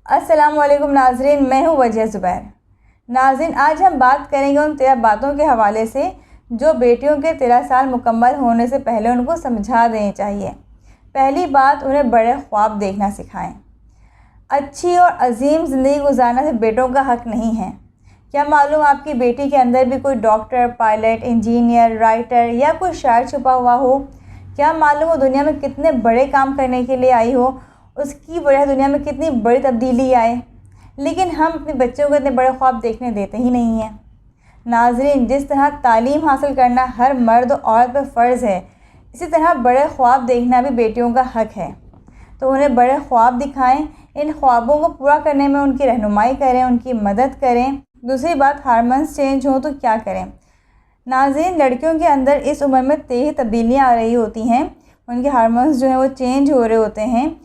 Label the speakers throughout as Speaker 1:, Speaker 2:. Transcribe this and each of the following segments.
Speaker 1: अस्सलामुअलैकुम नाज़रीन, मैं हूँ वजिया ज़ुबैर। नाज़रीन, आज हम बात करेंगे उन 13 बातों के हवाले से जो बेटियों के 13 साल मुकम्मल होने से पहले उनको समझा देनी चाहिए। पहली बात, उन्हें बड़े ख्वाब देखना सिखाएं। अच्छी और अजीम ज़िंदगी गुजारना सिर्फ बेटों का हक़ नहीं है। क्या मालूम आपकी बेटी के अंदर भी कोई डॉक्टर, पायलट, इंजीनियर, राइटर या कोई शायर छुपा हुआ हो। क्या मालूम वो दुनिया में कितने बड़े काम करने के लिए आई हो, उसकी वजह दुनिया में कितनी बड़ी तब्दीली आए। लेकिन हम अपने बच्चों को इतने बड़े ख्वाब देखने देते ही नहीं हैं। नाज़रीन, जिस तरह तालीम हासिल करना हर मर्द और औरत पर फ़र्ज़ है, इसी तरह बड़े ख्वाब देखना भी बेटियों का हक़ है। तो उन्हें बड़े ख्वाब दिखाएं, इन ख्वाबों को पूरा करने में उनकी रहनुमाई करें, उनकी मदद करें। दूसरी बात, हार्मोन्स चेंज हो तो क्या करें। नाज़रीन, लड़कियों के अंदर इस उम्र में तेज़ तब्दीलियाँ आ रही होती हैं। उनके हार्मोन्स जो हैं वो चेंज हो रहे होते हैं,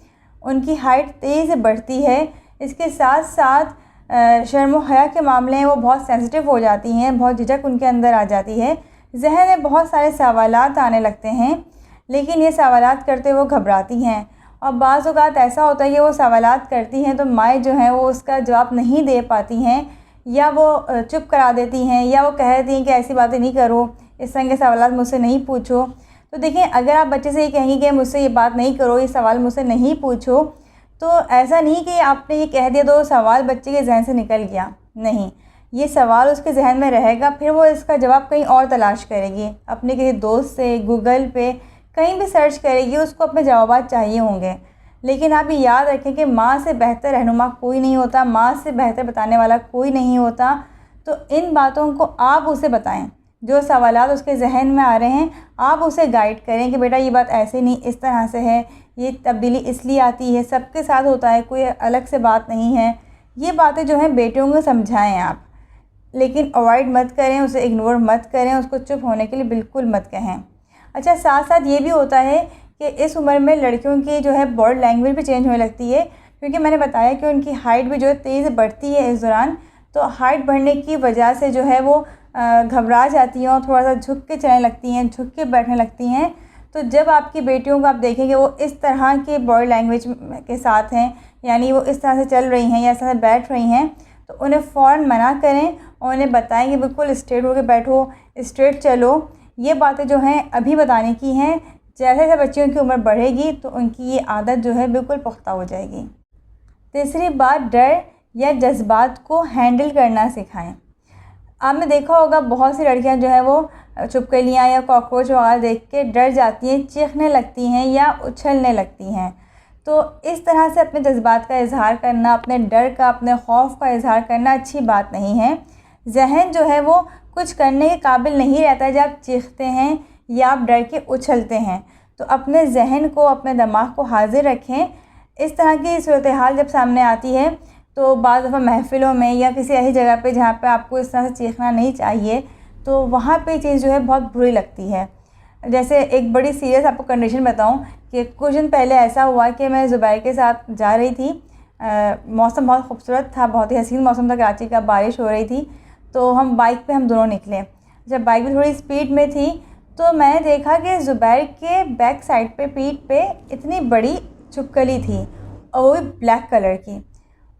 Speaker 1: उनकी हाइट तेज़ी से बढ़ती है। इसके साथ साथ शर्म और हया के मामले हैं वो बहुत सेंसिटिव हो जाती हैं, बहुत झिझक उनके अंदर आ जाती है। जहन में बहुत सारे सवालात आने लगते हैं, लेकिन ये सवालात करते वो घबराती हैं। और बाज़ औक़ात ऐसा होता है कि वो सवालात करती हैं तो माएँ जो हैं वो उसका जवाब नहीं दे पाती हैं, या वो चुप करा देती हैं, या वो कह देती हैं कि ऐसी बातें नहीं करो, इस तरह के सवालात मुझसे नहीं पूछो। तो देखिए, अगर आप बच्चे से ये कहेंगे कि मुझसे ये बात नहीं करो, ये सवाल मुझसे नहीं पूछो, तो ऐसा नहीं कि आपने ये कह दिया तो सवाल बच्चे के जहन से निकल गया। नहीं, ये सवाल उसके जहन में रहेगा, फिर वो इसका जवाब कहीं और तलाश करेगी, अपने किसी दोस्त से, गूगल पे कहीं भी सर्च करेगी, उसको अपने जवाब चाहिए होंगे। लेकिन आप ये याद रखें कि माँ से बेहतर रहनुमा कोई नहीं होता, माँ से बेहतर बताने वाला कोई नहीं होता। तो इन बातों को आप उसे बताएं, जो सवालात उसके जहन में आ रहे हैं आप उसे गाइड करें कि बेटा ये बात ऐसे नहीं, इस तरह से है, ये तब्दीली इसलिए आती है, सबके साथ होता है, कोई अलग से बात नहीं है। ये बातें जो हैं बेटियों को समझाएं आप, लेकिन अवॉइड मत करें, उसे इग्नोर मत करें, उसको चुप होने के लिए बिल्कुल मत कहें। अच्छा, साथ साथ ये भी होता है कि इस उम्र में लड़कियों की जो है बॉडी लैंग्वेज भी चेंज होने लगती है, क्योंकि मैंने बताया कि उनकी हाइट भी जो है तेज़ बढ़ती है इस दौरान। तो हाइट बढ़ने की वजह से जो है वो घबरा जाती हैं और थोड़ा सा झुक के चलने लगती हैं, झुक के बैठने लगती हैं। तो जब आपकी बेटियों को आप देखेंगे वो इस तरह के बॉडी लैंग्वेज के साथ हैं, यानी वो इस तरह से चल रही हैं या इस तरह से बैठ रही हैं, तो उन्हें फ़ौरन मना करें और उन्हें बताएं कि बिल्कुल स्ट्रेट होकर बैठो, स्ट्रेट चलो। ये बातें जो हैं अभी बताने की हैं। जैसे जैसे बच्चियों की उम्र बढ़ेगी तो उनकी ये आदत जो है बिल्कुल पुख्ता हो जाएगी। तीसरी बात, डर या जज्बात को हैंडल करना सिखाएं। आपने देखा होगा बहुत सी लड़कियां जो है वो छिपकलियाँ या कॉकरोच वगैरह देख के डर जाती हैं, चीखने लगती हैं या उछलने लगती हैं। तो इस तरह से अपने जज्बात का इजहार करना, अपने डर का, अपने खौफ का इजहार करना अच्छी बात नहीं है। जहन जो है वो कुछ करने के काबिल नहीं रहता है जब आप चीखते हैं या आप डर के उछलते हैं। तो अपने जहन को, अपने दिमाग को हाजिर रखें। इस तरह की सूरत हाल जब सामने आती है तो बाज़ दफ़ा महफ़िलों में या किसी ऐसी जगह पे जहाँ पे आपको इस तरह से चीखना नहीं चाहिए, तो वहाँ पे चीज़ जो है बहुत बुरी लगती है। जैसे एक बड़ी सीरियस आपको कंडीशन बताऊँ कि कुछ दिन पहले ऐसा हुआ कि मैं ज़ुबैर के साथ जा रही थी। मौसम बहुत खूबसूरत था, बहुत ही हसीन मौसम था कराची का, बारिश हो रही थी। तो हम बाइक पे हम दोनों निकले। जब बाइक भी थोड़ी स्पीड में थी तो मैंने देखा कि ज़ुबैर के बैक साइड पे, पीठ पे इतनी बड़ी छिपकली थी और वो भी ब्लैक कलर की।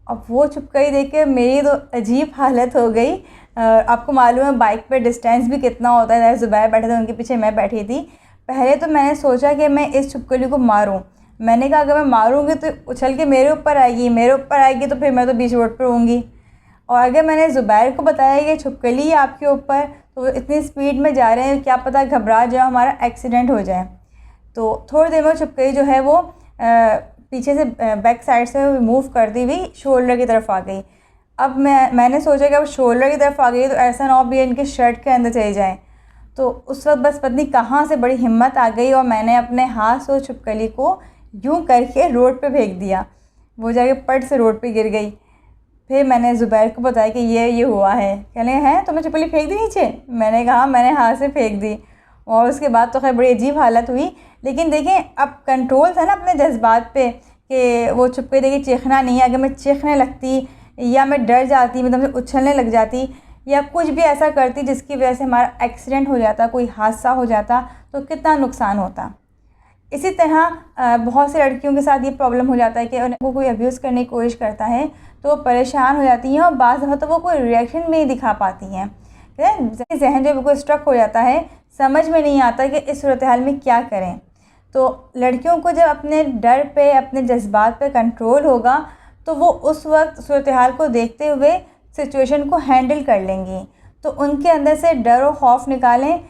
Speaker 1: अब वो छिपकली देख के मेरी तो अजीब हालत हो गई। आपको मालूम है बाइक पे डिस्टेंस भी कितना होता है। ज़ुबैर बैठे थे, उनके पीछे मैं बैठी थी। पहले तो मैंने सोचा कि मैं इस छिपकली को मारूं। मैंने कहा अगर मैं मारूंगी तो उछल के मेरे ऊपर आएगी तो फिर मैं तो बीच रोड पर होंगी। और अगर मैंने ज़ुबैर को बताया कि छिपकली आपके ऊपर, तो इतनी स्पीड में जा रहे हैं, क्या पता घबरा जाए, हमारा एक्सीडेंट हो जाए। तो थोड़ी देर में छिपकली जो है वो पीछे से बैक साइड से मूव करती हुई शोल्डर की तरफ आ गई। अब मैंने सोचा कि अब शोल्डर की तरफ आ गई तो ऐसा ना हो भी इनके शर्ट के अंदर चली जाए। तो उस वक्त बस पत्नी कहाँ से बड़ी हिम्मत आ गई और मैंने अपने हाथ से छिपकली को यूँ करके रोड पे फेंक दिया। वो जाके पट से रोड पे गिर गई। फिर मैंने ज़ुबैर को बताया कि ये हुआ है। कहने हैं तुमने छिपकली फेंक दी नीचे? मैंने कहा मैंने हाथ से फेंक दी। और उसके बाद तो खैर बड़ी अजीब हालत हुई। लेकिन देखें, अब कंट्रोल था ना अपने जज्बात पे कि वो छिपकली देखिए चीखना नहीं है। अगर मैं चीखने लगती या मैं डर जाती, मतलब मैं उछलने लग जाती या कुछ भी ऐसा करती जिसकी वजह से हमारा एक्सीडेंट हो जाता, कोई हादसा हो जाता, तो कितना नुकसान होता। इसी तरह बहुत सी लड़कियों के साथ ये प्रॉब्लम हो जाता है कि उनको कोई अब्यूज़ करने की कोशिश करता है तो वो परेशान हो जाती हैं और बाज़ दफ़ा तो वो कोई रिएक्शन भी नहीं दिखा पाती हैं। जहन जो बिल्कुल स्ट्रक हो जाता है, समझ में नहीं आता कि इस सूरत हाल में क्या करें। तो लड़कियों को जब अपने डर पे, अपने जज्बात पे कंट्रोल होगा तो वो उस वक्त सूरत हाल को देखते हुए सिचुएशन को हैंडल कर लेंगी। तो उनके अंदर से डर और खौफ निकालें।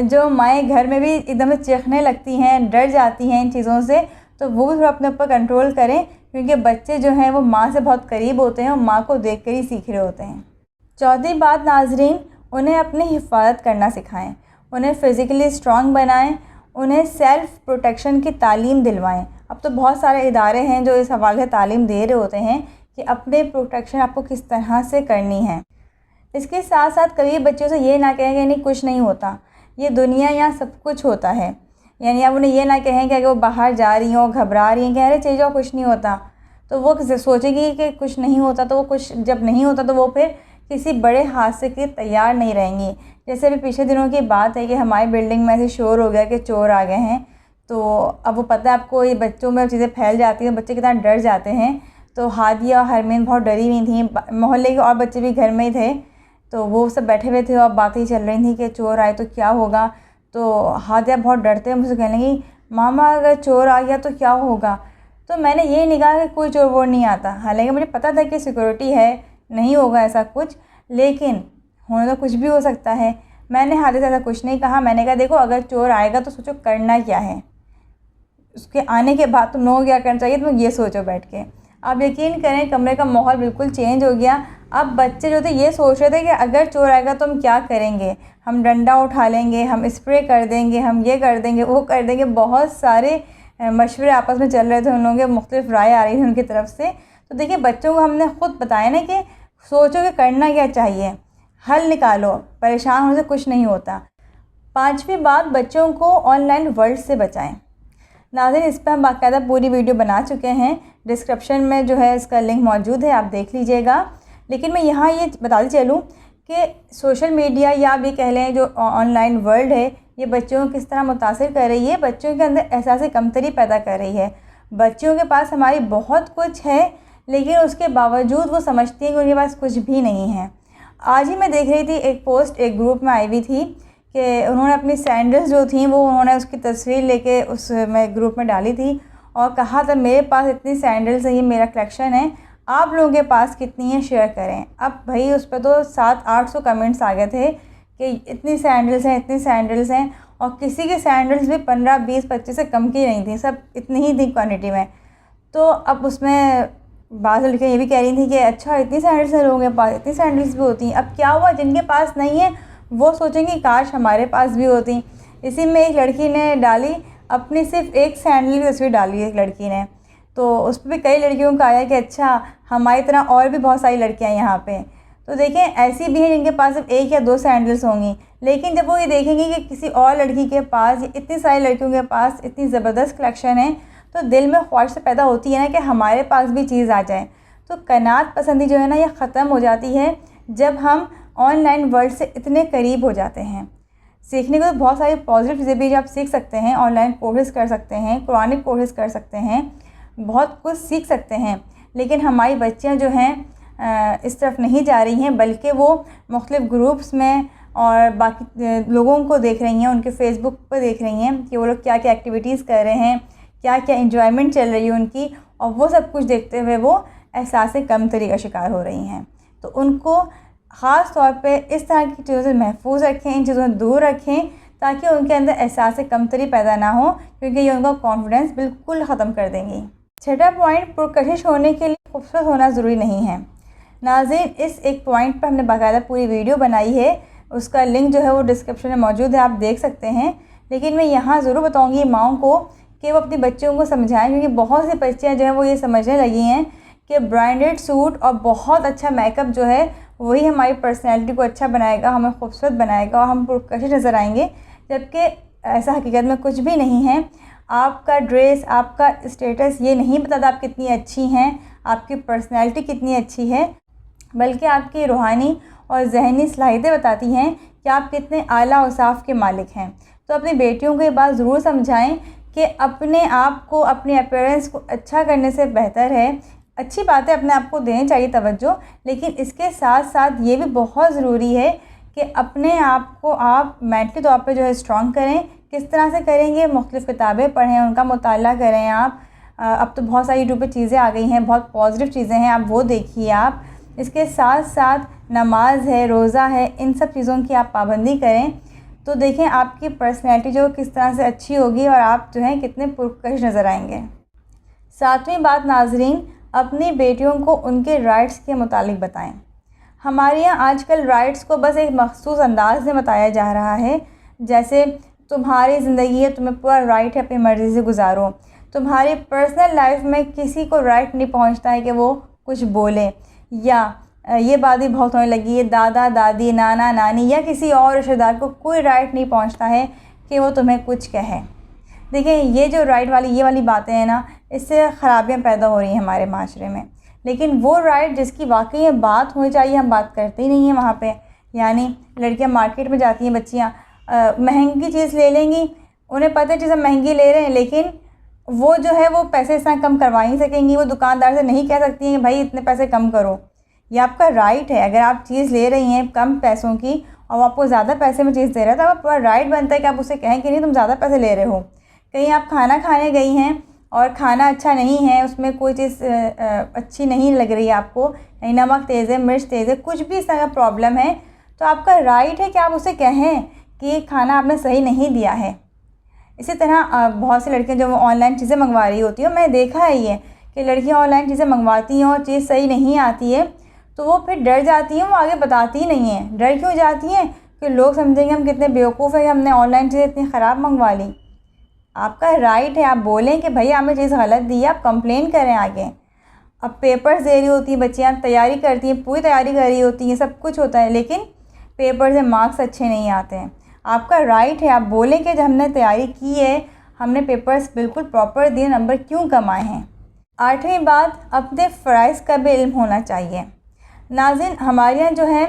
Speaker 1: जो माएँ घर में भी एकदम से चीखने लगती हैं, डर जाती हैं इन चीज़ों से, तो वो भी थोड़ा अपने ऊपर कंट्रोल करें, क्योंकि बच्चे जो हैं वो माँ से बहुत करीब होते हैं और माँ को देख कर ही सीख रहे होते हैं। चौथी बात नाज़रीन, उन्हें अपनी हिफाजत करना सिखाएं, उन्हें फ़िज़िकली स्ट्रॉन्ग बनाएं, उन्हें सेल्फ़ प्रोटेक्शन की तालीम दिलवाएं। अब तो बहुत सारे इदारे हैं जो इस हवाले से तालीम दे रहे होते हैं कि अपने प्रोटेक्शन आपको किस तरह से करनी है। इसके साथ साथ कभी बच्चों से ये ना कहें कि नहीं कुछ नहीं होता, ये दुनिया, यहाँ सब कुछ होता है। यानी आप उन्हें ये ना कहें कि अगर वो बाहर जा रही हों, घबरा रही हैं, कह रहे चले जाओ कुछ नहीं होता, तो वो सोचेगी कि कुछ नहीं होता, तो वो कुछ जब नहीं होता तो वो फिर किसी बड़े हादसे के तैयार नहीं रहेंगी। जैसे अभी पिछले दिनों की बात है कि हमारी बिल्डिंग में ऐसे शोर हो गया कि चोर आ गए हैं, तो अब वो पता है आपको, ये बच्चों में चीज़ें फैल जाती हैं, बच्चे कितना डर जाते हैं। तो हादिया और हरमीन बहुत डरी हुई थी, मोहल्ले के और बच्चे भी घर में ही थे, तो वो सब बैठे हुए थे और बातें चल रही थी कि चोर आए तो क्या होगा। तो हादिया बहुत डरते हैं, मुझसे कहने लगी मामा अगर चोर आ गया तो क्या होगा। तो मैंने ये नहीं कहा कि कोई चोर वोर नहीं आता, हालांकि मुझे पता था कि सिक्योरिटी है, नहीं होगा ऐसा कुछ, लेकिन होने तो कुछ भी हो सकता है। मैंने हादिया से ऐसा कुछ नहीं कहा। मैंने कहा देखो अगर चोर आएगा तो सोचो करना क्या है, उसके आने के बाद तुम लोगों को क्या करना चाहिए तुम ये सोचो बैठ के। आप यकीन करें कमरे का माहौल बिल्कुल चेंज हो गया। अब बच्चे जो थे ये सोच रहे थे कि अगर चोर आएगा तो हम क्या करेंगे, हम डंडा उठा लेंगे, हम स्प्रे कर देंगे, हम ये कर देंगे, वो कर देंगे। बहुत सारे मशवरे आपस में चल रहे थे, उन लोगों के मुख्तलिफ राय आ रही थी उनकी तरफ से। तो देखिए बच्चों को हमने ख़ुद बताया ना कि सोचो कि करना क्या चाहिए, हल निकालो, परेशान होने से कुछ नहीं होता। पाँचवीं बात, बच्चों को ऑनलाइन वर्ल्ड से बचाएं। नाज़रीन इस पर हम बाकायदा पूरी वीडियो बना चुके हैं, डिस्क्रिप्शन में जो है इसका लिंक मौजूद है, आप देख लीजिएगा। लेकिन मैं यहाँ ये बताती चलूँ कि सोशल मीडिया या आप ये कह लें जो ऑनलाइन वर्ल्ड है, ये बच्चों को किस तरह मुतासिर कर रही है, बच्चों के अंदर एहसास कमतरी पैदा कर रही है। बच्चियों के पास हमारी बहुत कुछ है, लेकिन उसके बावजूद वो समझती हैं कि उनके पास कुछ भी नहीं है। आज ही मैं देख रही थी एक पोस्ट एक ग्रुप में आई हुई थी कि उन्होंने अपनी सैंडल्स जो थी वो उन्होंने उसकी तस्वीर लेके उस में ग्रुप में डाली थी और कहा था मेरे पास इतनी सैंडल्स है, ये मेरा कलेक्शन है, आप लोगों के पास कितनी है शेयर करें। अब भाई उस पर तो 700-800 कमेंट्स आ गए थे कि इतनी सैंडल्स हैं, इतनी सैंडल्स हैं, और किसी की सैंडल्स भी 15, 20, 25 से कम की नहीं थी, सब इतनी ही थी क्वान्टिटी में। तो अब उसमें बाज़ लड़कियाँ ये भी कह रही थी कि अच्छा इतनी सैंडल्स हैं लोगों के पास, इतनी सैंडल्स भी होती हैं। अब क्या हुआ, जिनके पास नहीं है वो सोचेंगे काश हमारे पास भी होती। इसी में एक लड़की ने डाली अपनी सिर्फ एक सैंडल की तस्वीर डाली एक लड़की ने, तो उस पर भी कई लड़कियों का आया कि अच्छा हमारी तरह और भी बहुत सारी लड़कियां यहाँ पे। तो देखें ऐसी भी हैं जिनके पास सिर्फ 1 या 2 सैंडल्स होंगी, लेकिन जब वो ये देखेंगी कि किसी और लड़की के पास, इतनी सारी लड़कियों के पास इतनी ज़बरदस्त कलेक्शन है, तो दिल में ख्वाहिश पैदा होती है ना कि हमारे पास भी चीज़ आ जाए। तो कनात पसंदी जो है ना, ये ख़त्म हो जाती है जब हम ऑनलाइन वर्ल्ड से इतने करीब हो जाते हैं। सीखने को तो बहुत सारी पॉजिटिव चीज़ें भी जो आप सीख सकते हैं, ऑनलाइन कोर्सेज़ कर सकते हैं, कुरानिक कोर्सेज़ कर सकते हैं, बहुत कुछ सीख सकते हैं। लेकिन हमारी बच्चियां जो हैं इस तरफ नहीं जा रही हैं, बल्कि वो मुख्तलिफ़ ग्रुप्स में और बाकी लोगों को देख रही हैं, उनके फेसबुक पर देख रही हैं कि वो लोग क्या क्या एक्टिविटीज़ कर रहे हैं, क्या क्या एंजॉयमेंट चल रही है उनकी, और वो सब कुछ देखते हुए वो एहसास कमतरी का शिकार हो रही हैं। तो उनको ख़ास तौर पे इस तरह की चीज़ों से महफूज रखें, इन चीज़ों से दूर रखें, ताकि उनके अंदर एहसास कमतरी पैदा ना हो, क्योंकि ये उनका कॉन्फिडेंस बिल्कुल ख़त्म कर देंगी। छठा पॉइंट, पुरकशिश होने के लिए खूबसूरत होना ज़रूरी नहीं है। नाज़रीन इस एक पॉइंट पर हमने बाकायदा पूरी वीडियो बनाई है, उसका लिंक जो है वो डिस्क्रिप्शन में मौजूद है, आप देख सकते हैं। लेकिन मैं यहाँ ज़रूर बताऊँगी माओं को कि वो अपनी बच्चियों को समझाएं, क्योंकि बहुत सी बच्चियाँ जो हैं वो ये समझने लगी हैं कि ब्रांडेड सूट और बहुत अच्छा मेकअप जो है वही हमारी पर्सनैलिटी को अच्छा बनाएगा, हमें खूबसूरत बनाएगा और हम पुरकशिश नज़र आएंगे, जबकि ऐसा हकीकत में कुछ भी नहीं है। आपका ड्रेस, आपका स्टेटस ये नहीं बताता आप कितनी अच्छी हैं, आपकी पर्सनैलिटी कितनी अच्छी है, बल्कि आपकी रूहानी और जहनी सलाहियतें बताती हैं कि आप कितने आला औसाफ के मालिक हैं। तो अपनी बेटियों को ये बात ज़रूर समझाएं कि अपने आप को, अपने अपीयरेंस को अच्छा करने से बेहतर है, अच्छी बातें अपने आप को देनी चाहिए तवज्जो, लेकिन इसके साथ साथ ये भी बहुत ज़रूरी है कि अपने आप को आप मेंटली तौर पे जो है स्ट्रॉन्ग करें। किस तरह से करेंगे? मुख्तलिफ़ किताबें पढ़ें, उनका मुताला करें आप। अब तो बहुत सारी यूट्यूब पे चीज़ें आ गई हैं, बहुत पॉजिटिव चीज़ें हैं, आप वो देखिए आप। इसके साथ साथ नमाज है, रोज़ा है, इन सब चीज़ों की आप पाबंदी करें, तो देखें आपकी पर्सनैलिटी जो किस तरह से अच्छी होगी और आप जो है कितने पुरकश नज़र आएंगे। सातवीं बात नाज़रीन, अपनी बेटियों को उनके राइट्स के मुतालिक बताएं। हमारे यहाँ आजकल राइट्स को बस एक मखसूस अंदाज में बताया जा रहा है, जैसे तुम्हारी ज़िंदगी है, तुम्हें पूरा राइट है अपनी मर्ज़ी से गुजारो। तुम्हारी पर्सनल लाइफ में किसी को राइट नहीं पहुँचता है कि वो कुछ बोले, या ये बात भी बहुत होने लगी है, दादा दादी, नाना नानी या किसी और रिश्तेदार को कोई राइट नहीं पहुँचता है कि वो तुम्हें कुछ कहे। देखिए, ये जो राइट वाली ये वाली बातें हैं ना, इससे ख़राबियाँ पैदा हो रही हैं हमारे माशरे में। लेकिन वो राइट जिसकी वाकई में बात होनी चाहिए, हम बात करते ही नहीं हैं वहाँ पे। यानी लड़कियाँ मार्केट में जाती हैं, बच्चियाँ महंगी चीज़ ले लेंगी, उन्हें पता है चीज़ हम महंगी ले रहे हैं, लेकिन वो जो है वो पैसे इतना कम करवा ही सकेंगी। वो दुकानदार से नहीं कह सकती हैं कि भाई इतने पैसे कम करो। ये आपका राइट है। अगर आप चीज़ ले रही हैं कम पैसों की और वो आपको ज़्यादा पैसे में चीज़ दे रहा है, तो आपका राइट बनता है कि आप उसे कहें कि नहीं तुम ज़्यादा पैसे ले रहे हो। कहीं आप खाना खाने गई हैं और खाना अच्छा नहीं है, उसमें कोई चीज़ अच्छी नहीं लग रही है आपको, नहीं नमक तेज़ है, मिर्च तेज़ है, कुछ भी इस तरह का प्रॉब्लम है, तो आपका राइट है कि आप उसे कहें कि खाना आपने सही नहीं दिया है। इसी तरह बहुत सी लड़कियां जो ऑनलाइन चीज़ें मंगवा रही होती हैं, मैंने देखा है ये कि लड़कियां ऑनलाइन चीज़ें मंगवाती हैं और चीज़ सही नहीं आती है, तो वो फिर डर जाती हैं, वो आगे बताती ही नहीं हैं। डर क्यों जाती हैं? कि लोग समझेंगे हम कितने बेवकूफ़ हैं कि हमने ऑनलाइन चीज़ें इतनी ख़राब मंगवा ली। आपका राइट है, आप बोलें कि भैया हमें चीज़ गलत दी है, आप कंप्लेन करें आगे। अब पेपर्स दे रही होती हैं बच्चियाँ, तैयारी करती हैं, पूरी तैयारी कर रही होती हैं, सब कुछ होता है, लेकिन पेपर से मार्क्स अच्छे नहीं आते हैं। आपका राइट है, आप बोलें कि जब हमने तैयारी की है, हमने पेपर्स बिल्कुल प्रॉपर दिए, नंबर क्यों कम आए हैं। आठवीं बात, अपने फ़राइज़ का भी इल्म होना चाहिए। नाज़रीन, हमारे यहाँ जो है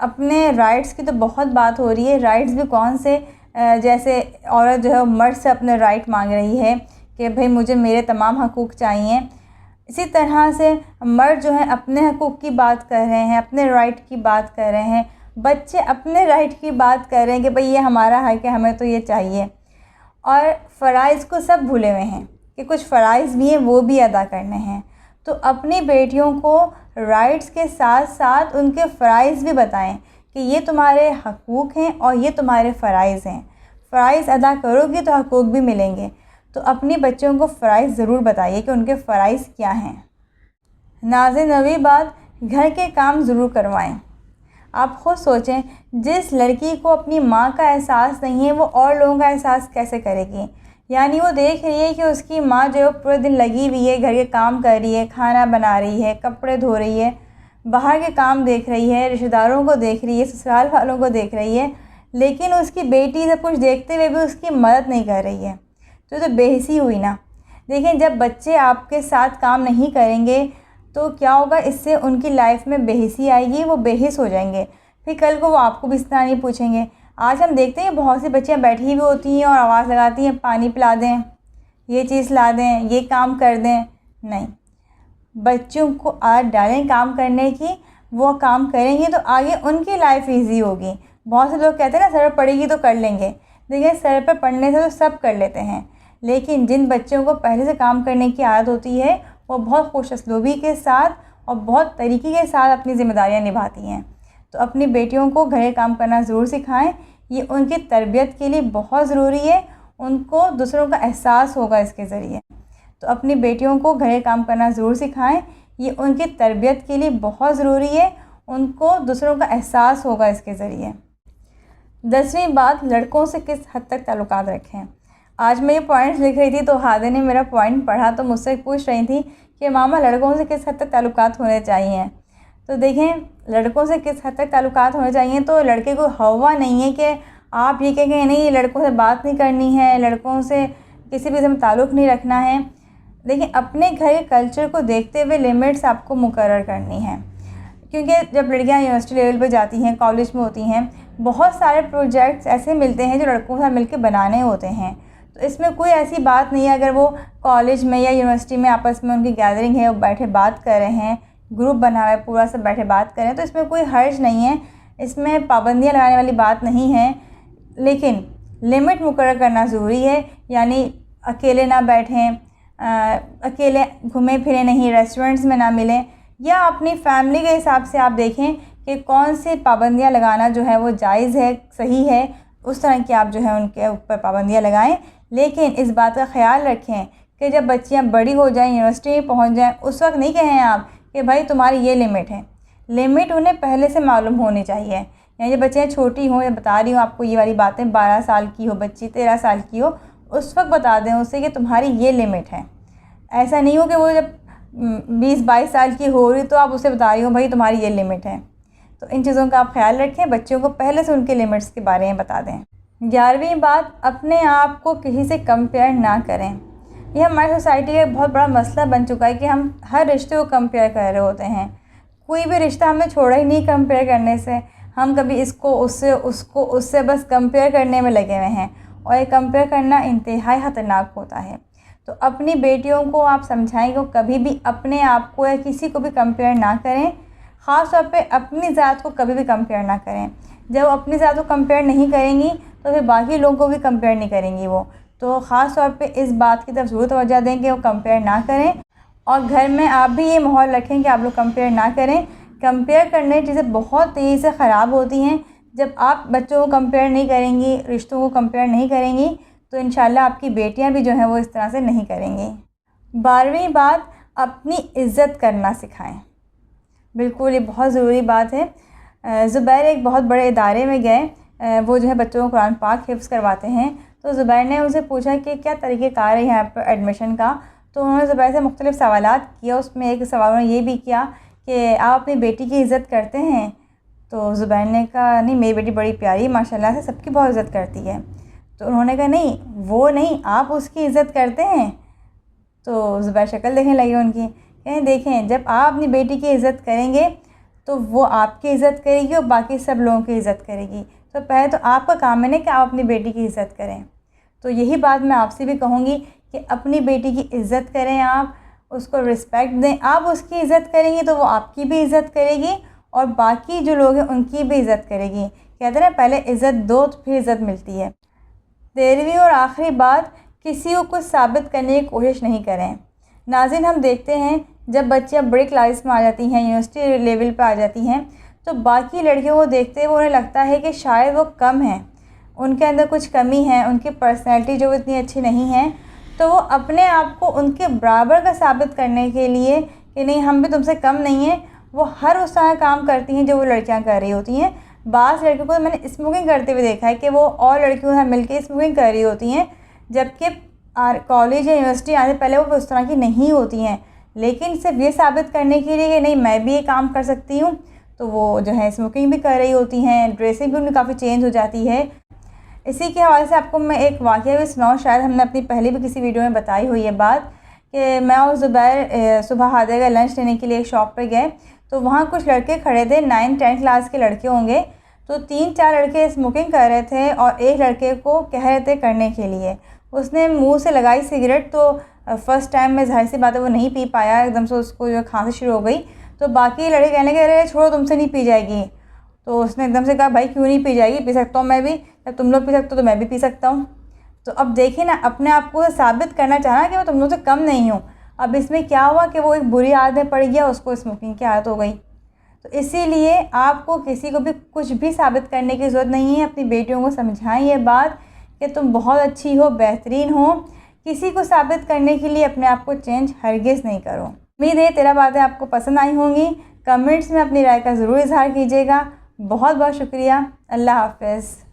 Speaker 1: अपने राइट्स की तो बहुत बात हो रही है। राइट्स भी कौन से, जैसे औरत जो है मर्द से अपने राइट मांग रही है कि भाई मुझे मेरे तमाम हकूक़ चाहिए। इसी तरह से मर्द जो है अपने हकूक़ की बात कर रहे हैं, अपने राइट की बात कर रहे हैं। बच्चे अपने राइट की बात कर रहे हैं कि भाई ये हमारा हक है, हमें तो ये चाहिए। और फ़राइज़ को सब भूले हुए हैं कि कुछ फ़राइज़ भी हैं, वो भी अदा करने हैं। तो अपनी बेटियों को राइट्स के साथ साथ उनके फ़राइज़ भी बताएं कि ये तुम्हारे हकूक़ हैं और ये तुम्हारे फ़राइज़ हैं। फ़राइज़ अदा करोगी तो हकूक़ भी मिलेंगे। तो अपनी बच्चों को फ़राइज़ ज़रूर बताइए कि उनके फ़राइज़ क्या हैं। नाज़रीन, नवी बात, घर के काम ज़रूर करवाएं। आप खुद सोचें, जिस लड़की को अपनी माँ का एहसास नहीं है, वो और लोगों का एहसास कैसे करेगी। यानी वो देख रही है कि उसकी माँ जो है पूरे दिन लगी हुई है, घर के काम कर रही है, खाना बना रही है, कपड़े धो रही है, बाहर के काम देख रही है, रिश्तेदारों को देख रही है, ससुराल वालों को देख रही है, लेकिन उसकी बेटी सब कुछ देखते हुए भी उसकी मदद नहीं कर रही है। तो बेहिसी हुई ना। देखें, जब बच्चे आपके साथ काम नहीं करेंगे तो क्या होगा, इससे उनकी लाइफ में बेहिसी आएगी, वो बेहिस हो जाएंगे। फिर कल को वो आपको भी इस तरह नहीं पूछेंगे। आज हम देखते हैं बहुत सी बच्चियाँ बैठी हुई होती हैं और आवाज़ लगाती हैं, पानी पिला दें, ये चीज़ ला दें, ये काम कर दें। नहीं, बच्चों को आदत डालें काम करने की, वो काम करेंगे तो आगे उनकी लाइफ ईजी होगी। बहुत से लोग कहते हैं ना, सर पर पड़ेगी तो कर लेंगे। देखिए, सर पर पढ़ने से तो सब कर लेते हैं, लेकिन जिन बच्चों को पहले से काम करने की आदत होती है, वो बहुत खुश असलूबी के साथ और बहुत तरीके के साथ अपनी ज़िम्मेदारियाँ निभाती हैं। तो अपनी बेटियों को घर के काम करना ज़रूर सिखाएं। ये उनकी तरबियत के लिए बहुत ज़रूरी है, उनको दूसरों का एहसास होगा इसके ज़रिए। तो अपनी बेटियों को घर के काम करना ज़रूर सिखाएं, ये उनकी तरबियत के लिए बहुत ज़रूरी है, उनको दूसरों का एहसास होगा इसके ज़रिए। 10वीं बात, लड़कों से किस हद तक ताल्लुकात रखें। आज मैं ये पॉइंट्स लिख रही थी तो हादे ने मेरा पॉइंट पढ़ा तो मुझसे पूछ रही थी कि मामा लड़कों से किस हद तक ताल्लुकात होने चाहिए। तो देखें, लड़कों से किस हद तक ताल्लुकात होने चाहिए, तो लड़के को हवा नहीं है कि आप ये कहें नहीं लड़कों से बात नहीं करनी है, लड़कों से किसी भी किस्म ताल्लुक़ नहीं रखना है। देखिए, अपने घर के कल्चर को देखते हुए लिमिट्स आपको मुकर्रर करनी है, क्योंकि जब लड़कियां यूनिवर्सिटी लेवल पर जाती हैं, कॉलेज में होती हैं, बहुत सारे प्रोजेक्ट्स ऐसे मिलते हैं जो लड़कों के साथ मिलकर बनाने होते हैं। तो इसमें कोई ऐसी बात नहीं है, अगर वो कॉलेज में या यूनिवर्सिटी में आपस में उनकी गैदरिंग है, वो बैठे बात कर रहे हैं, ग्रुप बना हुआ है पूरा, सब बैठे बात कर रहे हैं, तो इसमें कोई हर्ज नहीं है, इसमें पाबंदियाँ लगाने वाली बात नहीं है। लेकिन लिमिट मुकर्रर करना ज़रूरी है, यानी अकेले ना बैठें, अकेले घूमें फिरें नहीं, रेस्टोरेंट्स में ना मिलें, या अपनी फैमिली के हिसाब से आप देखें कि कौन सी पाबंदियाँ लगाना जो है वो जायज़ है, सही है, उस तरह की आप जो है उनके ऊपर पाबंदियाँ लगाएं। लेकिन इस बात का ख्याल रखें कि जब बच्चियाँ बड़ी हो जाएं, यूनिवर्सिटी में पहुंच जाएं, उस वक्त नहीं कहें आप कि भाई तुम्हारी ये लिमिट है। लिमिट उन्हें पहले से मालूम होनी चाहिए। यानी जब बच्चियाँ छोटी हों, या बता रही हूँ आपको ये वाली बातें, 12 साल की हो बच्ची, 13 साल की हो, उस वक्त बता दें उसे कि तुम्हारी ये लिमिट है। ऐसा नहीं हो कि वो जब 20-22 साल की हो रही तो आप उसे बता रही हो भाई तुम्हारी ये लिमिट है। तो इन चीज़ों का आप ख्याल रखें, बच्चों को पहले से उनके लिमिट्स के बारे में बता दें। 11वीं बात, अपने आप को किसी से कंपेयर ना करें। यह हमारी सोसाइटी का एक बहुत बड़ा मसला बन चुका है कि हम हर रिश्ते को कंपेयर कर रहे होते हैं। कोई भी रिश्ता हमें छोड़ा ही नहीं कंपेयर करने से। हम कभी इसको उससे, उसको उससे, बस कंपेयर करने में लगे हुए हैं, और ये कंपेयर करना इंतहाई ख़तरनाक होता है। तो अपनी बेटियों को आप समझाएं कि कभी भी अपने आप को या किसी को भी कंपेयर ना करें, ख़ास तौर पे अपनी ज़ात को कभी भी कंपेयर ना करें। जब अपनी ज़ात को कंपेयर नहीं करेंगी तो फिर बाकी लोगों को भी कंपेयर नहीं करेंगी वो। तो ख़ास तौर पे इस बात की तरफ ज़रूर तवज्जो दें कि वो कंपेयर ना करें, और घर में आप भी ये माहौल रखें कि आप लोग कंपेयर ना करें। कंपेयर करने चीज़ें बहुत तेज़ी से ख़राब होती हैं। जब आप बच्चों को कंपेयर नहीं करेंगी, रिश्तों को कंपेयर नहीं करेंगी, तो इंशाल्लाह आपकी बेटियां भी जो हैं वो इस तरह से नहीं करेंगी। 12वीं बात, अपनी इज़्ज़त करना सिखाएं। बिल्कुल, ये बहुत ज़रूरी बात है। ज़ुबैर एक बहुत बड़े इदारे में गए, वो जो है बच्चों को कुरान पाक हिफ्ज़ करवाते हैं। तो ज़ुबैर ने उनसे पूछा कि क्या तरीक़ेकार है यहाँ पर एडमिशन का। तो उन्होंने ज़ुबैर से मुख्तलिफ़ सवालात किया। उसमें एक सवाल उन्होंने ये भी किया कि आप अपनी बेटी की इज़्ज़त करते हैं। तो ज़ुबैर ने कहा नहीं, मेरी बेटी बड़ी प्यारी माशाल्लाह से, सबकी बहुत इज़्ज़त करती है। तो उन्होंने कहा नहीं, वो नहीं, आप उसकी इज़्ज़त करते हैं। तो ज़ुबैर शक्ल देखने लगी उनकी, कहें देखें जब आप अपनी बेटी की इज़्ज़त करेंगे तो वो आपकी इज़्ज़त करेगी और बाकी सब लोगों की इज़्ज़त करेगी। तो पहले तो आपका काम है ना कि आप अपनी बेटी की इज़्ज़त करें। तो यही बात मैं आपसे भी कहूँगी कि अपनी बेटी की इज़्ज़त करें, आप उसको रिस्पेक्ट दें। आप उसकी इज़्ज़त करेंगी तो वो आपकी भी इज़्ज़त करेगी और बाकी जो लोग हैं उनकी भी इज़्ज़त करेगी। कहते हैं ना, पहले इज़्ज़त दो तो फिर इज़्ज़त मिलती है। 13वीं और आखिरी बात, किसी को कुछ साबित करने की कोशिश नहीं करें। नाज़रीन, हम देखते हैं जब बच्चियाँ बड़ी क्लास में आ जाती हैं, यूनिवर्सिटी लेवल पर आ जाती हैं, तो बाकी लड़कियों को देखते हुए उन्हें लगता है कि शायद वो कम हैं, उनके अंदर कुछ कमी है, उनकी पर्सनैलिटी जो इतनी अच्छी नहीं है। तो वो अपने आप को उनके बराबर का साबित करने के लिए कि नहीं हम भी तुमसे कम नहीं हैं, वो हर उस तरह काम करती हैं जो वो लड़कियाँ कर रही होती हैं। बाज़ लड़कियों को मैंने स्मोकिंग करते हुए देखा है कि वो और लड़कियों के साथ मिलकर स्मोकिंग कर रही होती हैं, जबकि कॉलेज या यूनिवर्सिटी आने से पहले वो उस तरह की नहीं होती हैं। लेकिन सिर्फ ये साबित करने के लिए कि नहीं मैं भी ये काम कर सकती हूँ, तो वो जो है स्मोकिंग भी कर रही होती हैं, ड्रेसिंग भी उनकी काफ़ी चेंज हो जाती है। इसी के हवाले से आपको मैं एक वाक़या भी सुनाऊँ, शायद हमने अपनी पहले भी किसी वीडियो में बताई हुई ये बात, कि मैं और ज़ुबैर सुबह हादिया का लंच लेने के लिए एक शॉप पर गए। तो वहाँ कुछ लड़के खड़े थे, 9-10 क्लास के लड़के होंगे। तो 3-4 लड़के स्मोकिंग कर रहे थे और एक लड़के को कह रहे थे करने के लिए। उसने मुंह से लगाई सिगरेट, तो फ़र्स्ट टाइम में ज़ाहिर सी बात है वो नहीं पी पाया, एकदम से उसको जो खांसी शुरू हो गई। तो बाकी लड़के कहने लगे अरे छोड़ो तुमसे नहीं पी जाएगी। तो उसने एकदम से कहा भाई क्यों नहीं पी जाएगी, पी सकता हूँ मैं भी, जब तुम लोग पी सकते हो तो मैं भी पी सकता हूँ। तो अब देखिए ना, अपने आप को साबित करना चाहा कि मैं तुम लोग से कम नहीं हूँ। अब इसमें क्या हुआ कि वो एक बुरी आदत में पड़ गया, उसको स्मोकिंग की आदत हो गई। तो इसीलिए आपको किसी को भी कुछ भी साबित करने की ज़रूरत नहीं है। अपनी बेटियों को समझाएं ये बात कि तुम बहुत अच्छी हो, बेहतरीन हो। किसी को साबित करने के लिए अपने आप को चेंज हरगिज़ नहीं करो। उम्मीद है तेरा बातें आपको पसंद आई होंगी। कमेंट्स में अपनी राय का ज़रूर इज़हार कीजिएगा। बहुत बहुत शुक्रिया। अल्लाह हाफ़िज़।